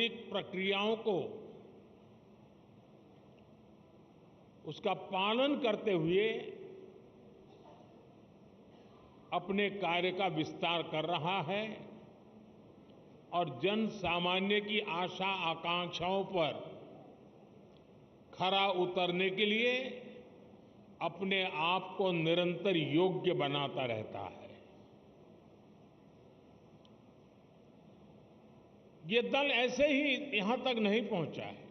लोकतांत्रिक प्रक्रियाओं को उसका पालन करते हुए अपने कार्य का विस्तार कर रहा है और जन सामान्य की आशा आकांक्षाओं पर खरा उतरने के लिए अपने आप को निरंतर योग्य बनाता रहता है। ये दल ऐसे ही यहां तक नहीं पहुंचा है,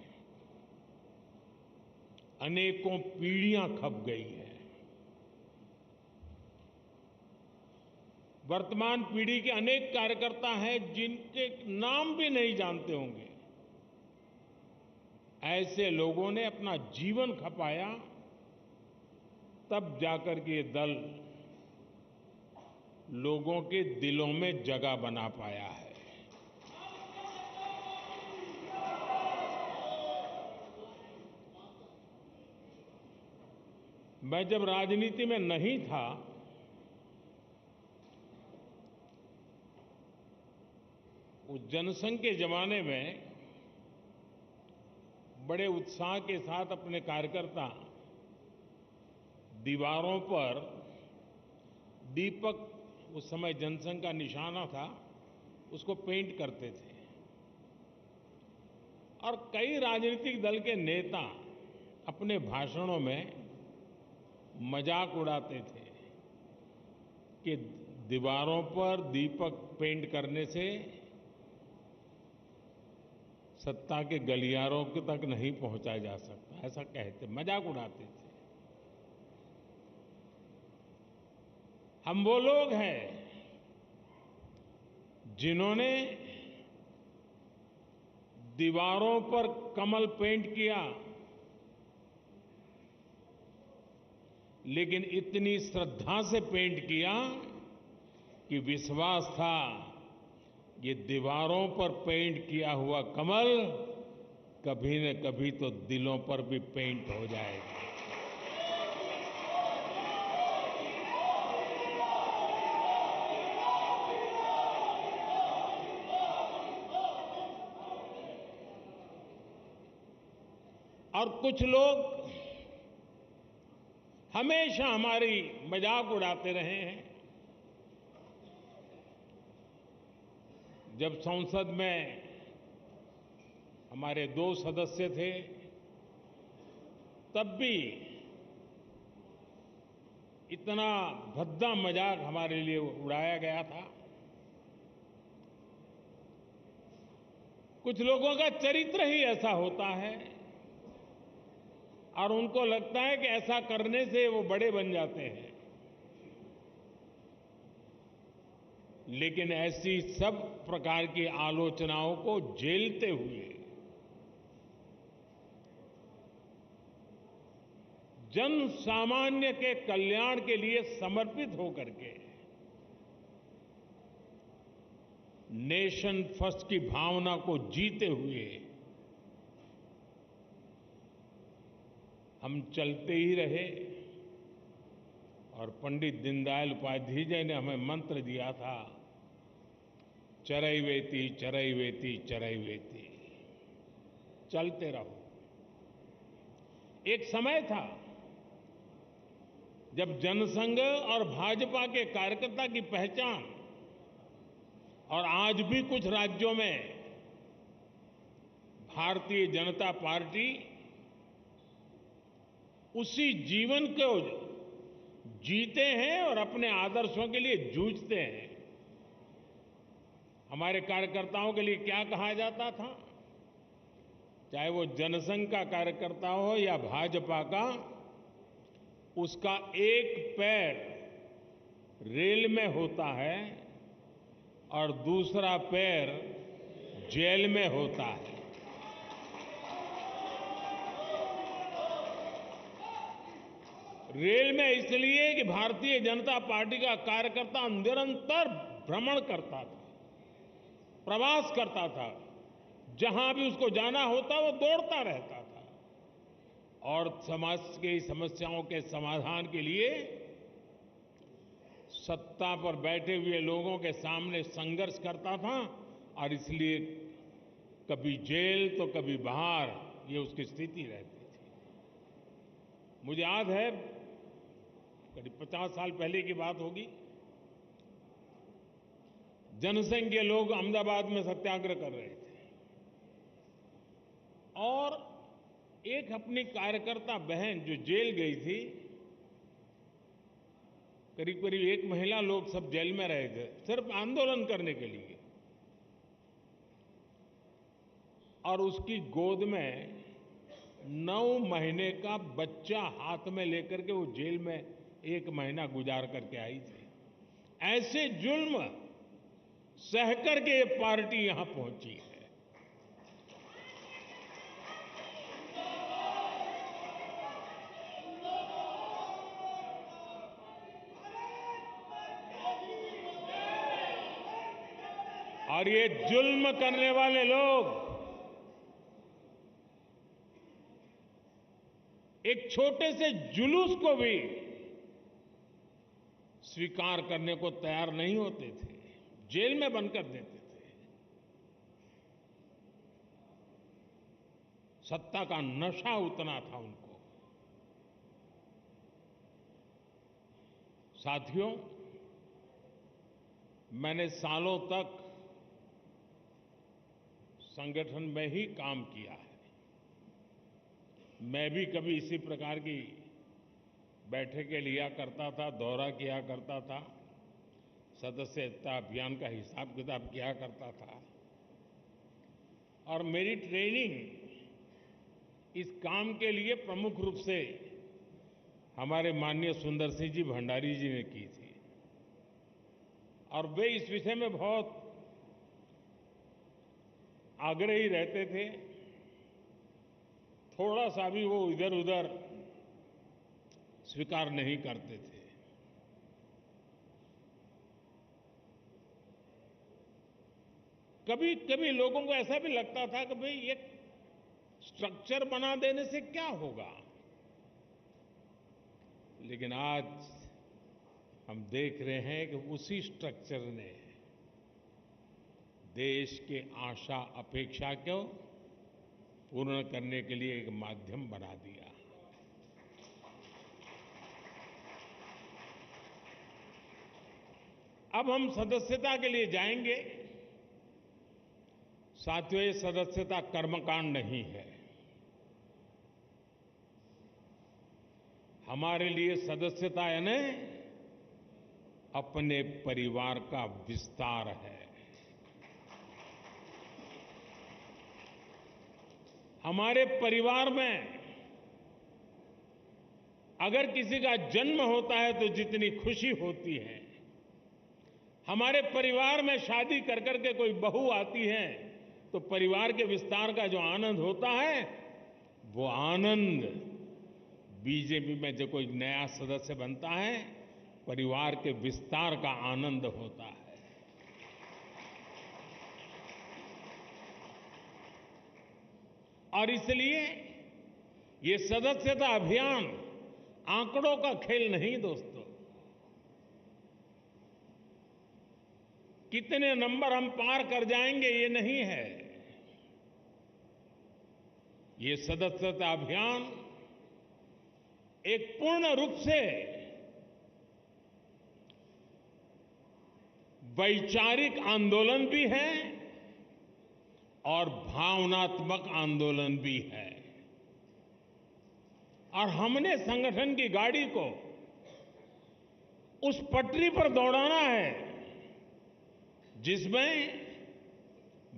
अनेकों पीढ़ियां खप गई है। वर्तमान पीढ़ी के अनेक कार्यकर्ता हैं जिनके नाम भी नहीं जानते होंगे। ऐसे लोगों ने अपना जीवन खपाया, तब जाकर के ये दल लोगों के दिलों में जगह बना पाया है। मैं जब राजनीति में नहीं था, उस जनसंघ के जमाने में बड़े उत्साह के साथ अपने कार्यकर्ता दीवारों पर दीपक, उस समय जनसंघ का निशाना था, उसको पेंट करते थे। और कई राजनीतिक दल के नेता अपने भाषणों में मजाक उड़ाते थे कि दीवारों पर दीपक पेंट करने से सत्ता के गलियारों तक नहीं पहुंचा जा सकता, ऐसा कहते, मजाक उड़ाते थे। हम वो लोग हैं जिन्होंने दीवारों पर कमल पेंट किया, लेकिन इतनी श्रद्धा से पेंट किया कि विश्वास था ये दीवारों पर पेंट किया हुआ कमल कभी न कभी तो दिलों पर भी पेंट हो जाएगा। और कुछ लोग हमेशा हमारी मजाक उड़ाते रहे हैं। जब संसद में हमारे 2 सदस्य थे, तब भी इतना भद्दा मजाक हमारे लिए उड़ाया गया था। कुछ लोगों का चरित्र ही ऐसा होता है और उनको लगता है कि ऐसा करने से वो बड़े बन जाते हैं। लेकिन ऐसी सब प्रकार की आलोचनाओं को झेलते हुए जन सामान्य के कल्याण के लिए समर्पित होकर के नेशन फर्स्ट की भावना को जीते हुए हम चलते ही रहे। और पंडित दीनदयाल उपाध्याय जी ने हमें मंत्र दिया था, चरैवेति चरैवेति चरैवेति, चलते रहो। एक समय था जब जनसंघ और भाजपा के कार्यकर्ता की पहचान, और आज भी कुछ राज्यों में भारतीय जनता पार्टी उसी जीवन को जीते हैं और अपने आदर्शों के लिए जूझते हैं। हमारे कार्यकर्ताओं के लिए क्या कहा जाता था, चाहे वो जनसंघ का कार्यकर्ता हो या भाजपा का, उसका एक पैर रेल में होता है और दूसरा पैर जेल में होता है। रेल में इसलिए कि भारतीय जनता पार्टी का कार्यकर्ता निरंतर भ्रमण करता था, प्रवास करता था, जहां भी उसको जाना होता वो दौड़ता रहता था और समाज की समस्याओं के समाधान के लिए सत्ता पर बैठे हुए लोगों के सामने संघर्ष करता था। और इसलिए कभी जेल तो कभी बाहर, ये उसकी स्थिति रहती थी। मुझे याद है करीब 50 साल पहले की बात होगी, जनसंघ के लोग अहमदाबाद में सत्याग्रह कर रहे थे और एक अपनी कार्यकर्ता बहन जो जेल गई थी, करीब करीब 1 महीना लोग सब जेल में रहे थे सिर्फ आंदोलन करने के लिए, और उसकी गोद में 9 महीने का बच्चा हाथ में लेकर के वो जेल में 1 महीना गुजार करके आई थी। ऐसे जुल्म सह करके ये पार्टी यहां पहुंची है। और ये जुल्म करने वाले लोग एक छोटे से जुलूस को भी स्वीकार करने को तैयार नहीं होते थे, जेल में बंद कर देते थे। सत्ता का नशा उतना था उनको। साथियों, मैंने सालों तक संगठन में ही काम किया है। मैं भी कभी इसी प्रकार की बैठकें लिया करता था, दौरा किया करता था, सदस्यता अभियान का हिसाब किताब किया करता था। और मेरी ट्रेनिंग इस काम के लिए प्रमुख रूप से हमारे माननीय सुंदर सिंह जी भंडारी जी ने की थी, और वे इस विषय में बहुत आग्रही रहते थे। थोड़ा सा भी वो इधर उधर स्वीकार नहीं करते थे। कभी कभी लोगों को ऐसा भी लगता था कि भाई एक स्ट्रक्चर बना देने से क्या होगा, लेकिन आज हम देख रहे हैं कि उसी स्ट्रक्चर ने देश के आशा अपेक्षा को पूर्ण करने के लिए एक माध्यम बना दिया। अब हम सदस्यता के लिए जाएंगे। साथियों, ये सदस्यता कर्मकांड नहीं है। हमारे लिए सदस्यता यानी अपने परिवार का विस्तार है। हमारे परिवार में अगर किसी का जन्म होता है तो जितनी खुशी होती है, हमारे परिवार में शादी कर करके कोई बहू आती है तो परिवार के विस्तार का जो आनंद होता है, वो आनंद बीजेपी में जो कोई नया सदस्य बनता है, परिवार के विस्तार का आनंद होता है। और इसलिए ये सदस्यता अभियान आंकड़ों का खेल नहीं दोस्तों। कितने नंबर हम पार कर जाएंगे ये नहीं है। ये सदस्यता अभियान एक पूर्ण रूप से वैचारिक आंदोलन भी है और भावनात्मक आंदोलन भी है। और हमने संगठन की गाड़ी को उस पटरी पर दौड़ाना है जिसमें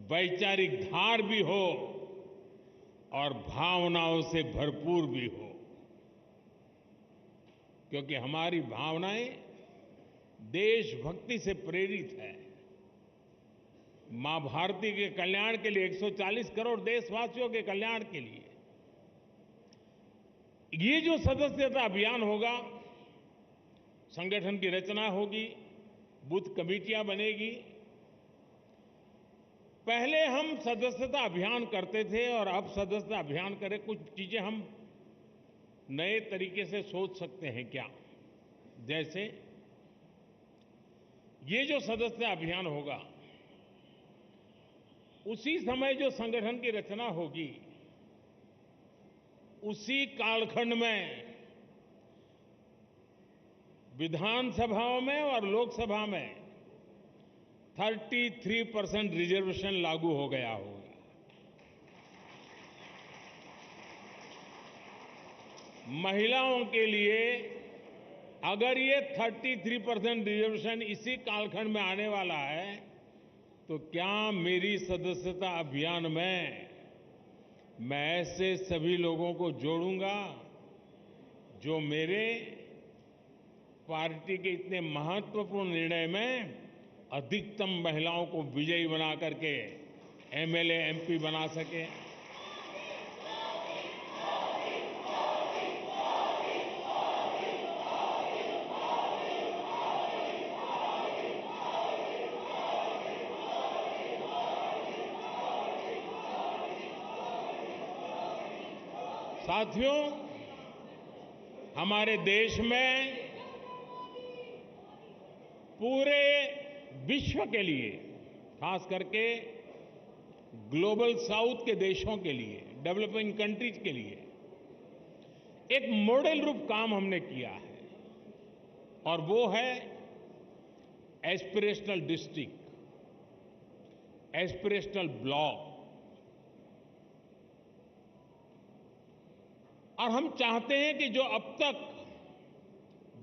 वैचारिक धार भी हो और भावनाओं से भरपूर भी हो, क्योंकि हमारी भावनाएं देशभक्ति से प्रेरित है। मां भारती के कल्याण के लिए, 140 करोड़ देशवासियों के कल्याण के लिए ये जो सदस्यता अभियान होगा, संगठन की रचना होगी, बूथ कमेटियां बनेगी। पहले हम सदस्यता अभियान करते थे और अब सदस्यता अभियान करें, कुछ चीजें हम नए तरीके से सोच सकते हैं क्या? जैसे ये जो सदस्यता अभियान होगा, उसी समय जो संगठन की रचना होगी, उसी कालखंड में विधानसभाओं में और लोकसभा में 33% रिजर्वेशन लागू हो गया होगा। महिलाओं के लिए अगर ये 33% रिजर्वेशन इसी कालखंड में आने वाला है, तो क्या मेरी सदस्यता अभियान में मैं ऐसे सभी लोगों को जोड़ूंगा जो मेरे पार्टी के इतने महत्वपूर्ण निर्णय में अधिकतम महिलाओं को विजयी बना करके एमएलए एमपी बना सके। साथियों, हमारे देश में पूरे विश्व के लिए, खास करके ग्लोबल साउथ के देशों के लिए, डेवलपिंग कंट्रीज के लिए एक मॉडल रूप काम हमने किया है, और वो है एस्पिरेशनल डिस्ट्रिक्ट, एस्पिरेशनल ब्लॉक। और हम चाहते हैं कि जो अब तक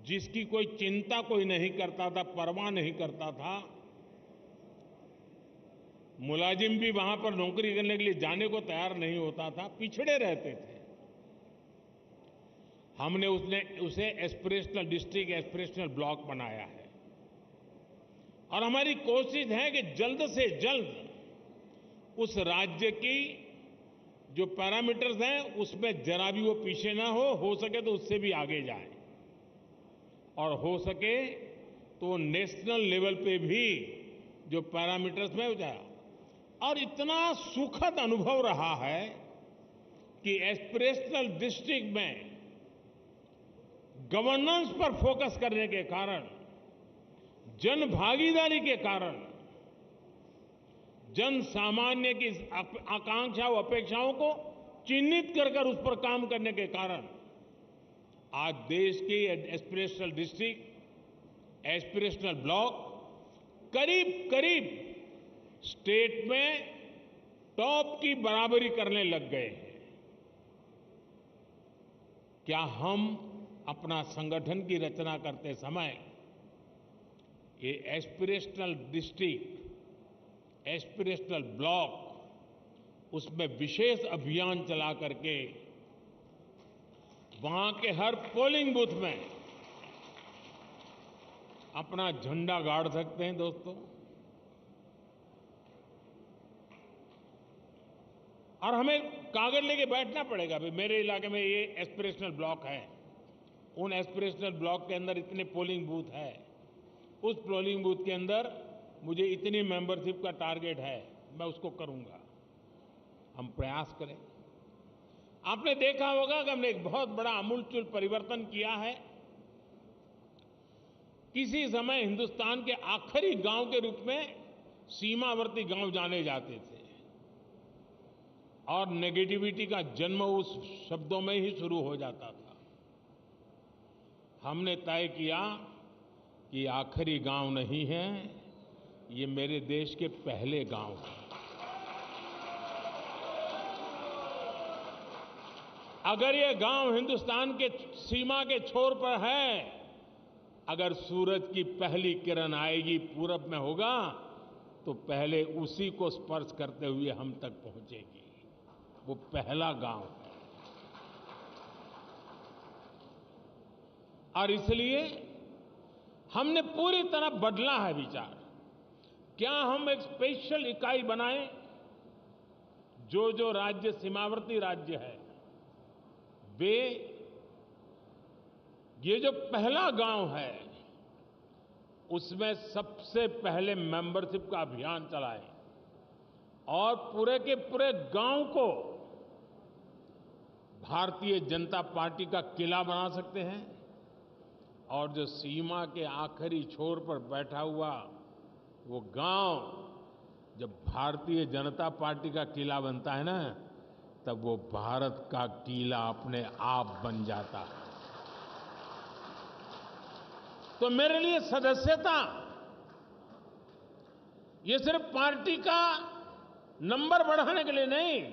जिसकी कोई चिंता कोई नहीं करता था, परवाह नहीं करता था, मुलाजिम भी वहां पर नौकरी करने के लिए जाने को तैयार नहीं होता था, पिछड़े रहते थे, हमने उसे एस्पिरेशनल डिस्ट्रिक्ट, एस्पिरेशनल ब्लॉक बनाया है। और हमारी कोशिश है कि जल्द से जल्द उस राज्य की जो पैरामीटर्स हैं उसमें जरा भी वो पीछे ना हो सके तो उससे भी आगे जाए, और हो सके तो नेशनल लेवल पे भी जो पैरामीटर्स में हो जाए। और इतना सुखद अनुभव रहा है कि एस्पिरेशनल डिस्ट्रिक्ट में गवर्नेंस पर फोकस करने के कारण, जन भागीदारी के कारण, जन सामान्य की आकांक्षा व अपेक्षाओं को चिन्हित कर उस पर काम करने के कारण आज देश के एस्पिरेशनल डिस्ट्रिक्ट, एस्पिरेशनल ब्लॉक करीब करीब स्टेट में टॉप की बराबरी करने लग गए हैं। क्या हम अपना संगठन की रचना करते समय ये एस्पिरेशनल डिस्ट्रिक्ट, एस्पिरेशनल ब्लॉक, उसमें विशेष अभियान चला करके वहां के हर पोलिंग बूथ में अपना झंडा गाड़ सकते हैं? दोस्तों, और हमें कागज लेके बैठना पड़ेगा, भाई मेरे इलाके में ये एस्पिरेशनल ब्लॉक है, उन एस्पिरेशनल ब्लॉक के अंदर इतने पोलिंग बूथ है, उस पोलिंग बूथ के अंदर मुझे इतनी मेंबरशिप का टारगेट है, मैं उसको करूंगा। हम प्रयास करें। आपने देखा होगा कि हमने एक बहुत बड़ा आमूलचूल परिवर्तन किया है। किसी समय हिंदुस्तान के आखिरी गांव के रूप में सीमावर्ती गांव जाने जाते थे, और नेगेटिविटी का जन्म उस शब्दों में ही शुरू हो जाता था। हमने तय किया कि आखिरी गांव नहीं है, ये मेरे देश के पहले गांव हैं। अगर ये गांव हिंदुस्तान के सीमा के छोर पर है, अगर सूरज की पहली किरण आएगी, पूरब में होगा, तो पहले उसी को स्पर्श करते हुए हम तक पहुंचेगी। वो पहला गांव है। और इसलिए हमने पूरी तरह बदला है विचार। क्या हम एक स्पेशल इकाई बनाएं? जो राज्य सीमावर्ती राज्य है, वे ये जो पहला गांव है उसमें सबसे पहले मेंबरशिप का अभियान चलाएं, और पूरे के पूरे गांव को भारतीय जनता पार्टी का किला बना सकते हैं। और जो सीमा के आखिरी छोर पर बैठा हुआ वो गांव जब भारतीय जनता पार्टी का किला बनता है ना, तब वो भारत का किला अपने आप बन जाता है। तो मेरे लिए सदस्यता ये सिर्फ पार्टी का नंबर बढ़ाने के लिए नहीं,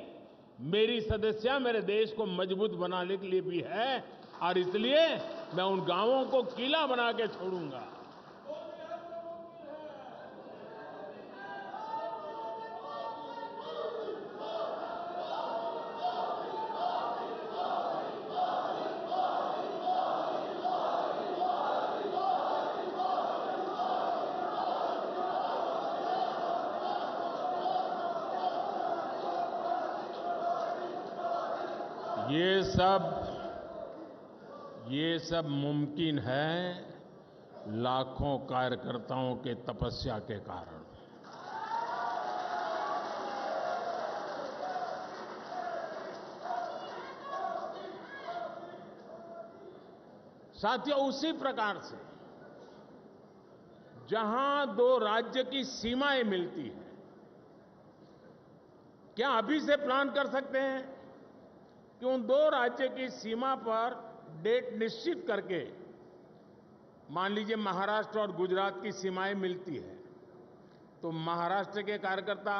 मेरी सदस्यता मेरे देश को मजबूत बनाने के लिए भी है। और इसलिए मैं उन गांवों को किला बना के छोड़ूंगा। ये सब मुमकिन है लाखों कार्यकर्ताओं के तपस्या के कारण। साथियों, उसी प्रकार से जहां दो राज्य की सीमाएं मिलती हैं, क्या अभी से प्लान कर सकते हैं कि उन दो राज्य की सीमा पर डेट निश्चित करके, मान लीजिए महाराष्ट्र और गुजरात की सीमाएं मिलती है, तो महाराष्ट्र के कार्यकर्ता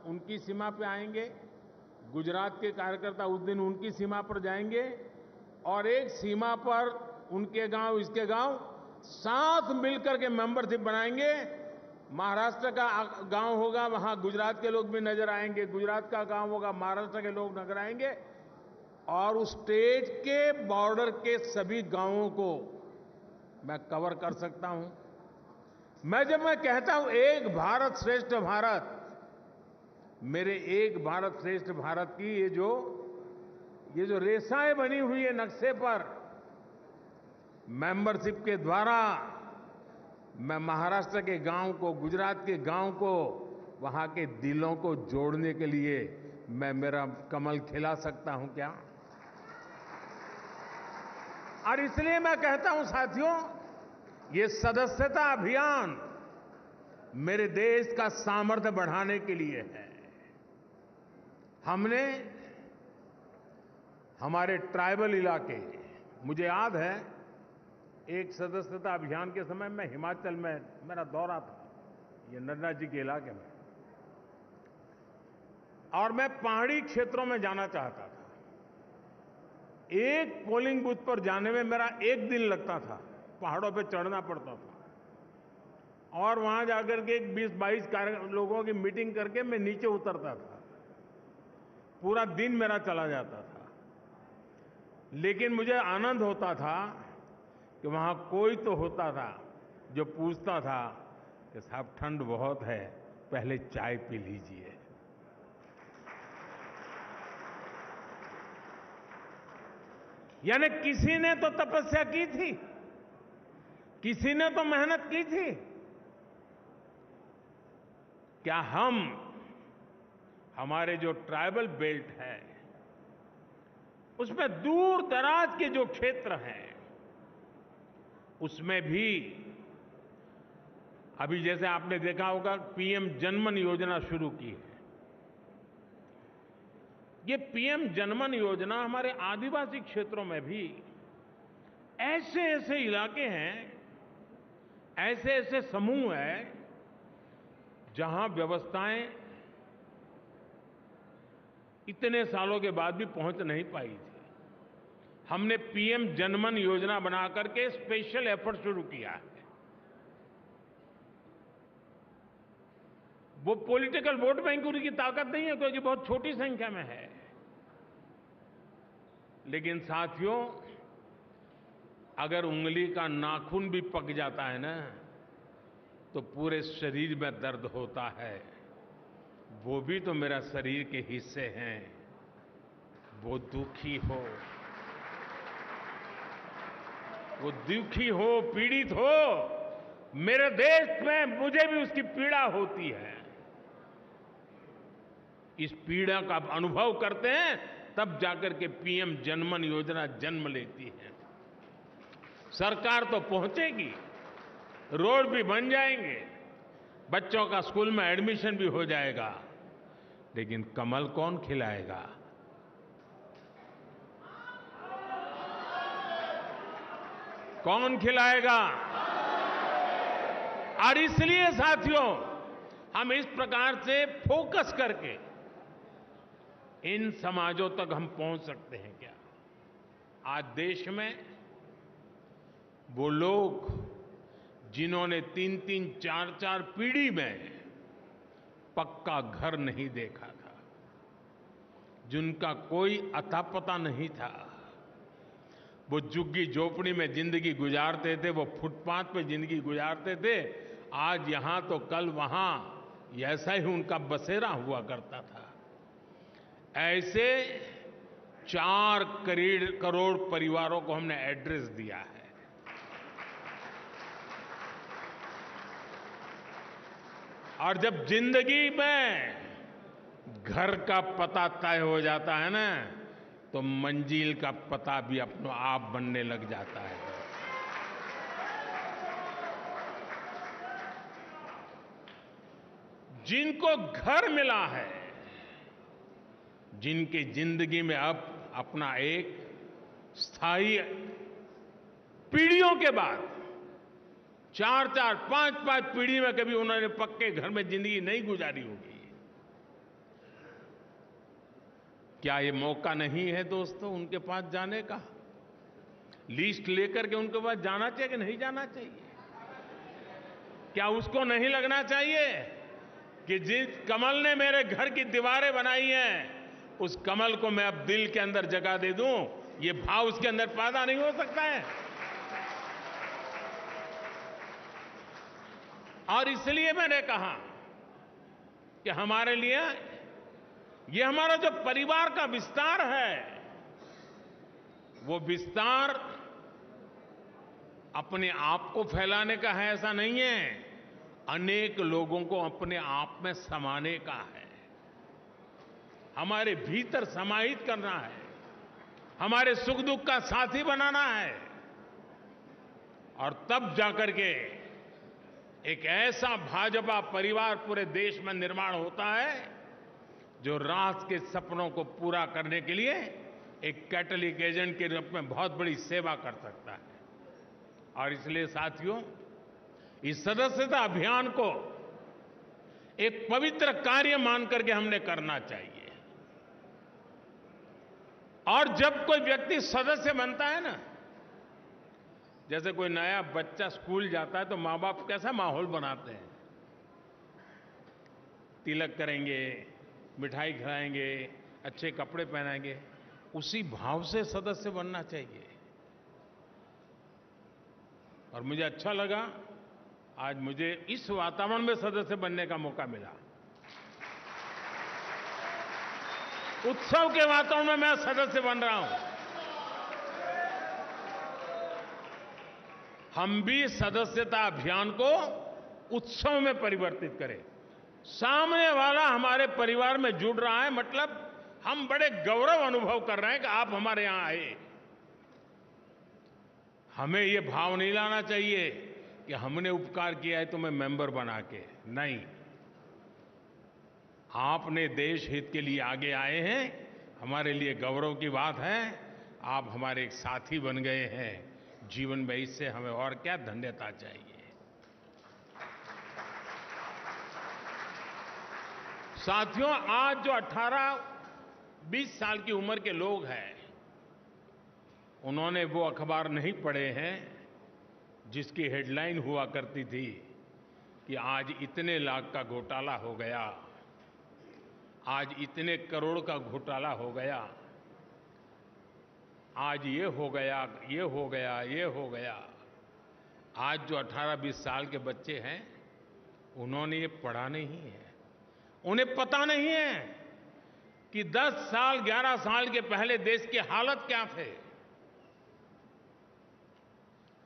उनकी सीमा पर आएंगे, गुजरात के कार्यकर्ता उस दिन उनकी सीमा पर जाएंगे, और एक सीमा पर उनके गांव इसके गांव साथ मिलकर के मेंबरशिप बनाएंगे। महाराष्ट्र का गांव होगा, वहां गुजरात के लोग भी नजर आएंगे, गुजरात का गांव होगा, महाराष्ट्र के लोग नजर आएंगे, और उस स्टेट के बॉर्डर के सभी गांवों को मैं कवर कर सकता हूं। जब मैं कहता हूं एक भारत श्रेष्ठ भारत, मेरे एक भारत श्रेष्ठ भारत की ये जो रेखाएं बनी हुई है नक्शे पर, मेंबरशिप के द्वारा मैं महाराष्ट्र के गांव को, गुजरात के गांव को, वहां के दिलों को जोड़ने के लिए मैं मेरा कमल खिला सकता हूं क्या? और इसलिए मैं कहता हूं साथियों, ये सदस्यता अभियान मेरे देश का सामर्थ्य बढ़ाने के लिए है। हमने हमारे ट्राइबल इलाके, मुझे याद है एक सदस्यता अभियान के समय मैं हिमाचल में मेरा दौरा था, ये नड्डा जी के इलाके में, और मैं पहाड़ी क्षेत्रों में जाना चाहता था। एक पोलिंग बूथ पर जाने में मेरा एक दिन लगता था, पहाड़ों पे चढ़ना पड़ता था, और वहां जाकर के 20-22 लोगों की मीटिंग करके मैं नीचे उतरता था। पूरा दिन मेरा चला जाता था, लेकिन मुझे आनंद होता था कि वहां कोई तो होता था जो पूछता था कि साहब ठंड बहुत है, पहले चाय पी लीजिए। यानी किसी ने तो तपस्या की थी, किसी ने तो मेहनत की थी। क्या हमारे जो ट्राइबल बेल्ट है, उसमें दूर दराज के जो क्षेत्र हैं, उसमें भी अभी जैसे आपने देखा होगा पीएम जनमन योजना शुरू की है। ये पीएम जनमन योजना हमारे आदिवासी क्षेत्रों में भी ऐसे ऐसे इलाके हैं, ऐसे ऐसे समूह हैं जहां व्यवस्थाएं इतने सालों के बाद भी पहुंच नहीं पाई थी। हमने पीएम जनमन योजना बना करके स्पेशल एफर्ट शुरू किया है। वो पॉलिटिकल वोट बैंक की ताकत नहीं है, क्योंकि बहुत छोटी संख्या में है, लेकिन साथियों, अगर उंगली का नाखून भी पक जाता है ना, तो पूरे शरीर में दर्द होता है। वो भी तो मेरा शरीर के हिस्से हैं। वो दुखी हो, वो दुखी हो, पीड़ित हो, मेरे देश में मुझे भी उसकी पीड़ा होती है। इस पीड़ा का अनुभव करते हैं, तब जाकर के पीएम जनमन योजना जन्म लेती है। सरकार तो पहुंचेगी, रोड भी बन जाएंगे, बच्चों का स्कूल में एडमिशन भी हो जाएगा, लेकिन कमल कौन खिलाएगा? कौन खिलाएगा? और इसलिए साथियों, हम इस प्रकार से फोकस करके इन समाजों तक हम पहुंच सकते हैं क्या? आज देश में वो लोग जिन्होंने 3-3, 4-4 पीढ़ी में पक्का घर नहीं देखा था, जिनका कोई अता पता नहीं था, वो झुग्गी झोपड़ी में जिंदगी गुजारते थे, वो फुटपाथ पे जिंदगी गुजारते थे, आज यहां तो कल वहां, ऐसा ही उनका बसेरा हुआ करता था। ऐसे 4 करोड़ परिवारों को हमने एड्रेस दिया है। और जब जिंदगी में घर का पता तय हो जाता है ना, तो मंजिल का पता भी अपने आप बनने लग जाता है। जिनको घर मिला है, जिनकी जिंदगी में अब अपना एक स्थायी, पीढ़ियों के बाद 4-4, 5-5 पीढ़ी में कभी उन्होंने पक्के घर में जिंदगी नहीं गुजारी होगी, क्या ये मौका नहीं है दोस्तों उनके पास जाने का? लिस्ट लेकर के उनके पास जाना चाहिए कि नहीं जाना चाहिए? क्या उसको नहीं लगना चाहिए कि जिस कमल ने मेरे घर की दीवारें बनाई हैं, उस कमल को मैं अब दिल के अंदर जगह दे दूं? ये भाव उसके अंदर पैदा नहीं हो सकता है? और इसलिए मैंने कहा कि हमारे लिए ये हमारा जो परिवार का विस्तार है, वो विस्तार अपने आप को फैलाने का है ऐसा नहीं है, अनेक लोगों को अपने आप में समाने का है, हमारे भीतर समाहित करना है, हमारे सुख दुख का साथी बनाना है। और तब जाकर के एक ऐसा भाजपा परिवार पूरे देश में निर्माण होता है जो राष्ट्र के सपनों को पूरा करने के लिए एक कैटलिक एजेंट के रूप में बहुत बड़ी सेवा कर सकता है। और इसलिए साथियों, इस सदस्यता अभियान को एक पवित्र कार्य मान करके हमने करना चाहिए। और जब कोई व्यक्ति सदस्य बनता है ना, जैसे कोई नया बच्चा स्कूल जाता है तो माँ बाप कैसा माहौल बनाते हैं, तिलक करेंगे, मिठाई खिलाएंगे, अच्छे कपड़े पहनाएंगे, उसी भाव से सदस्य बनना चाहिए। और मुझे अच्छा लगा, आज मुझे इस वातावरण में सदस्य बनने का मौका मिला। उत्सव के वातावरण में मैं सदस्य बन रहा हूं। हम भी सदस्यता अभियान को उत्सव में परिवर्तित करें। सामने वाला हमारे परिवार में जुड़ रहा है, मतलब हम बड़े गौरव अनुभव कर रहे हैं कि आप हमारे यहां आए। हमें ये भाव नहीं लाना चाहिए कि हमने उपकार किया है तुम्हें मेंबर बना के, नहीं। आपने देश हित के लिए आगे आए हैं, हमारे लिए गौरव की बात है। आप हमारे एक साथी बन गए हैं जीवन में, इससे हमें और क्या धन्यता चाहिए। साथियों, आज जो 18-20 साल की उम्र के लोग हैं, उन्होंने वो अखबार नहीं पढ़े हैं जिसकी हेडलाइन हुआ करती थी कि आज इतने लाख का घोटाला हो गया, आज इतने करोड़ का घोटाला हो गया, आज ये हो गया, ये हो गया, ये हो गया। आज जो 18-20 साल के बच्चे हैं, उन्होंने ये पढ़ा नहीं है। उन्हें पता नहीं है कि 10 साल, 11 साल के पहले देश की हालत क्या थे।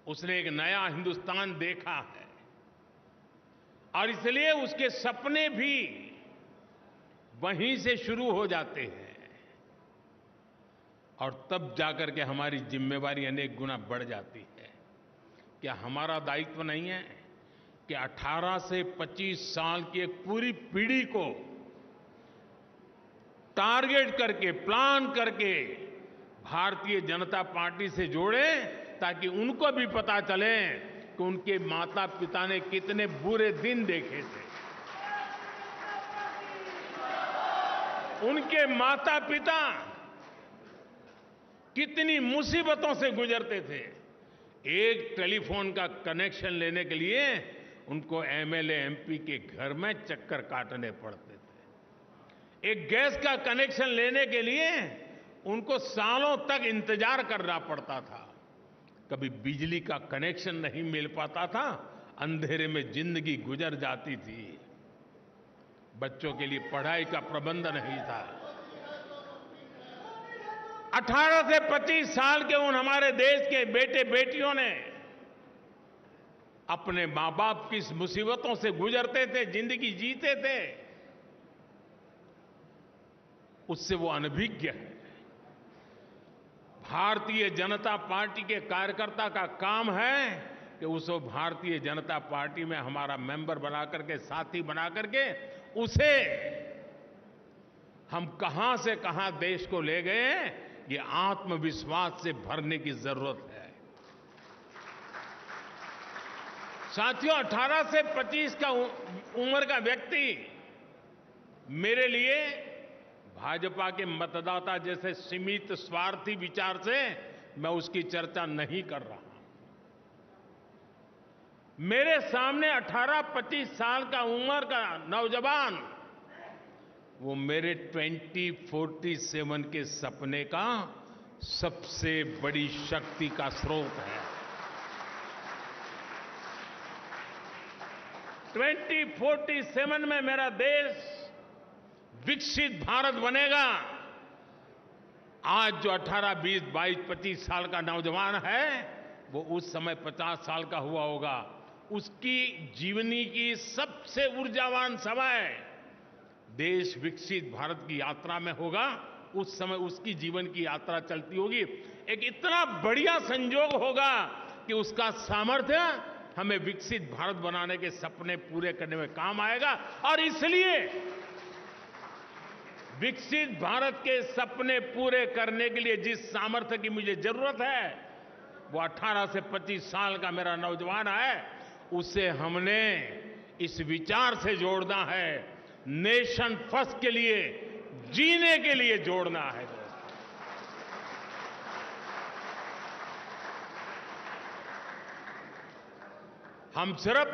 उसने एक नया हिंदुस्तान देखा है और इसलिए उसके सपने भी वहीं से शुरू हो जाते हैं। और तब जाकर के हमारी जिम्मेवारी अनेक गुना बढ़ जाती है। क्या हमारा दायित्व नहीं है कि 18 से 25 साल की एक पूरी पीढ़ी को टारगेट करके, प्लान करके भारतीय जनता पार्टी से जोड़े, ताकि उनको भी पता चले कि उनके माता पिता ने कितने बुरे दिन देखे थे, उनके माता पिता कितनी मुसीबतों से गुजरते थे। एक टेलीफोन का कनेक्शन लेने के लिए उनको एमएलए एमपी के घर में चक्कर काटने पड़ते थे। एक गैस का कनेक्शन लेने के लिए उनको सालों तक इंतजार करना पड़ता था। कभी बिजली का कनेक्शन नहीं मिल पाता था, अंधेरे में जिंदगी गुजर जाती थी। बच्चों के लिए पढ़ाई का प्रबंध नहीं था। 18 से 25 साल के उन हमारे देश के बेटे बेटियों ने अपने मां बाप की मुसीबतों से गुजरते थे, जिंदगी जीते थे, उससे वो अनभिज्ञ है। भारतीय जनता पार्टी के कार्यकर्ता का काम है कि उसको भारतीय जनता पार्टी में हमारा मेंबर बना करके, साथी बना करके, उसे हम कहां से कहां देश को ले गए, ये आत्मविश्वास से भरने की जरूरत है। साथियों, 18 से 25 का उम्र का व्यक्ति मेरे लिए भाजपा के मतदाता जैसे सीमित स्वार्थी विचार से मैं उसकी चर्चा नहीं कर रहा। मेरे सामने 18-25 साल का उम्र का नौजवान, वो मेरे 2047 के सपने का सबसे बड़ी शक्ति का स्रोत है। 2047 में मेरा देश विकसित भारत बनेगा। आज जो 18, 20, 22, 25 साल का नौजवान है, वो उस समय 50 साल का हुआ होगा। उसकी जीवनी की सबसे ऊर्जावान समय देश विकसित भारत की यात्रा में होगा। उस समय उसकी जीवन की यात्रा चलती होगी। एक इतना बढ़िया संयोग होगा कि उसका सामर्थ्य हमें विकसित भारत बनाने के सपने पूरे करने में काम आएगा। और इसलिए विकसित भारत के सपने पूरे करने के लिए जिस सामर्थ्य की मुझे जरूरत है, वो 18 से 25 साल का मेरा नौजवान है। उसे हमने इस विचार से जोड़ना है, नेशन फर्स्ट के लिए जीने के लिए जोड़ना है। हम सिर्फ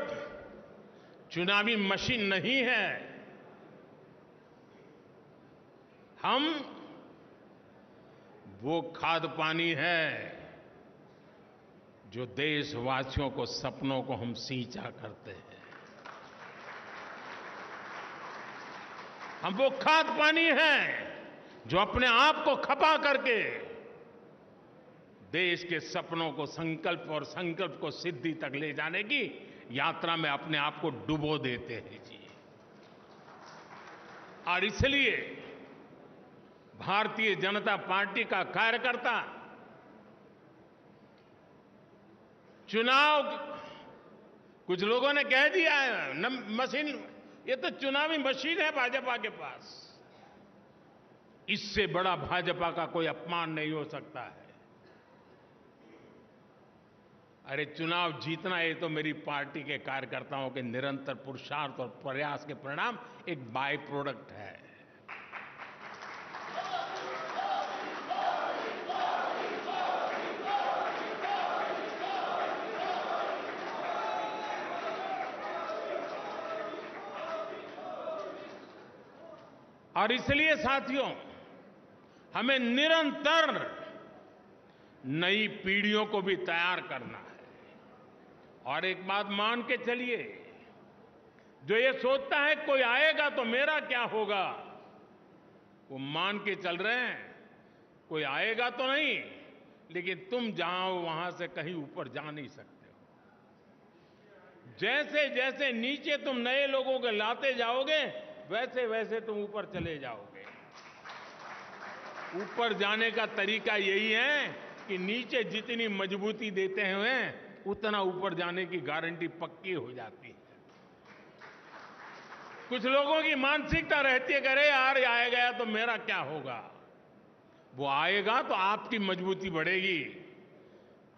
चुनावी मशीन नहीं है, हम वो खाद पानी है जो देशवासियों को, सपनों को हम सींचा करते हैं। हम वो खाद पानी हैं जो अपने आप को खपा करके देश के सपनों को, संकल्प और संकल्प को सिद्धि तक ले जाने की यात्रा में अपने आप को डुबो देते हैं जी। और इसलिए भारतीय जनता पार्टी का कार्यकर्ता चुनाव, कुछ लोगों ने कह दिया है मशीन, ये तो चुनावी मशीन है भाजपा के पास। इससे बड़ा भाजपा का कोई अपमान नहीं हो सकता है। अरे चुनाव जीतना, ये तो मेरी पार्टी के कार्यकर्ताओं के निरंतर पुरुषार्थ और प्रयास के परिणाम एक बाय प्रोडक्ट है। और इसलिए साथियों, हमें निरंतर नई पीढ़ियों को भी तैयार करना है। और एक बात मान के चलिए, जो ये सोचता है कोई आएगा तो मेरा क्या होगा, वो मान के चल रहे हैं कोई आएगा तो नहीं, लेकिन तुम जहां हो वहां से कहीं ऊपर जा नहीं सकते हो। जैसे जैसे नीचे तुम नए लोगों को लाते जाओगे, वैसे वैसे तुम ऊपर चले जाओगे। ऊपर जाने का तरीका यही है कि नीचे जितनी मजबूती देते हैं उतना ऊपर जाने की गारंटी पक्की हो जाती है। कुछ लोगों की मानसिकता रहती है कि अरे यार ये आया गया तो मेरा क्या होगा। वो आएगा तो आपकी मजबूती बढ़ेगी,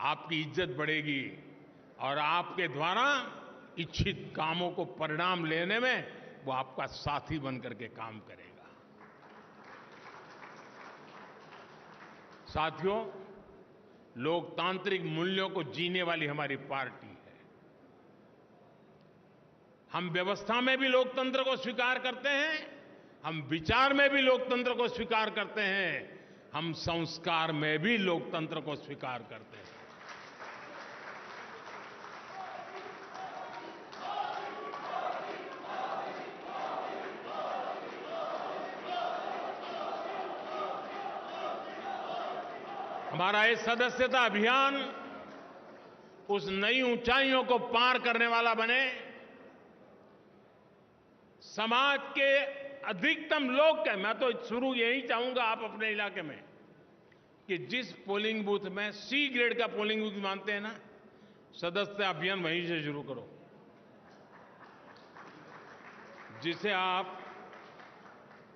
आपकी इज्जत बढ़ेगी और आपके द्वारा इच्छित कामों को परिणाम लेने में वो आपका साथी बनकर के काम करेगा। साथियों, लोकतांत्रिक मूल्यों को जीने वाली हमारी पार्टी है। हम व्यवस्था में भी लोकतंत्र को स्वीकार करते हैं, हम विचार में भी लोकतंत्र को स्वीकार करते हैं, हम संस्कार में भी लोकतंत्र को स्वीकार करते हैं। हमारा ये सदस्यता अभियान उस नई ऊंचाइयों को पार करने वाला बने, समाज के अधिकतम लोग मैं तो शुरू यही चाहूंगा आप अपने इलाके में कि जिस पोलिंग बूथ में सी ग्रेड का पोलिंग बूथ मानते हैं ना, सदस्यता अभियान वहीं से शुरू करो। जिसे आप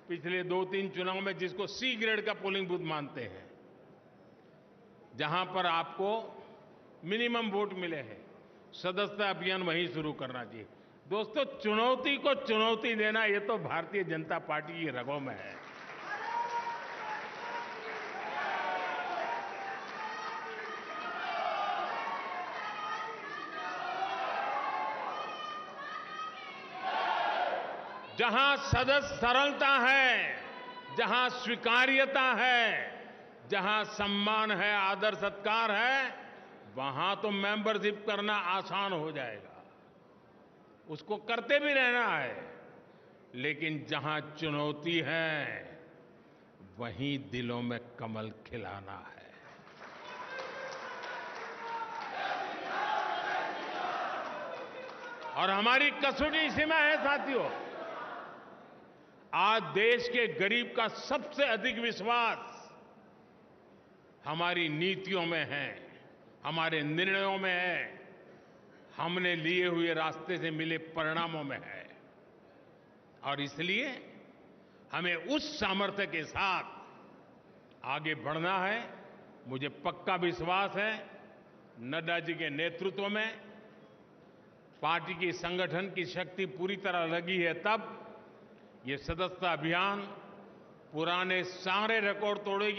पिछले 2-3 चुनाव में जिसको सी ग्रेड का पोलिंग बूथ मानते हैं, जहां पर आपको मिनिमम वोट मिले हैं, सदस्यता अभियान वहीं शुरू करना चाहिए। दोस्तों, चुनौती को चुनौती देना ये तो भारतीय जनता पार्टी की रगों में है। जहां सदस्य सरलता है, जहां स्वीकार्यता है, जहां सम्मान है, आदर सत्कार है, वहां तो मेंबरशिप करना आसान हो जाएगा, उसको करते भी रहना है। लेकिन जहां चुनौती है, वहीं दिलों में कमल खिलाना है। और हमारी कसौटी इसी में है साथियों। आज देश के गरीब का सबसे अधिक विश्वास हमारी नीतियों में है, हमारे निर्णयों में है, हमने लिए हुए रास्ते से मिले परिणामों में है। और इसलिए हमें उस सामर्थ्य के साथ आगे बढ़ना है। मुझे पक्का विश्वास है, नड्डा जी के नेतृत्व में पार्टी की संगठन की शक्ति पूरी तरह लगी है, तब ये सदस्यता अभियान पुराने सारे रिकॉर्ड तोड़ेगी।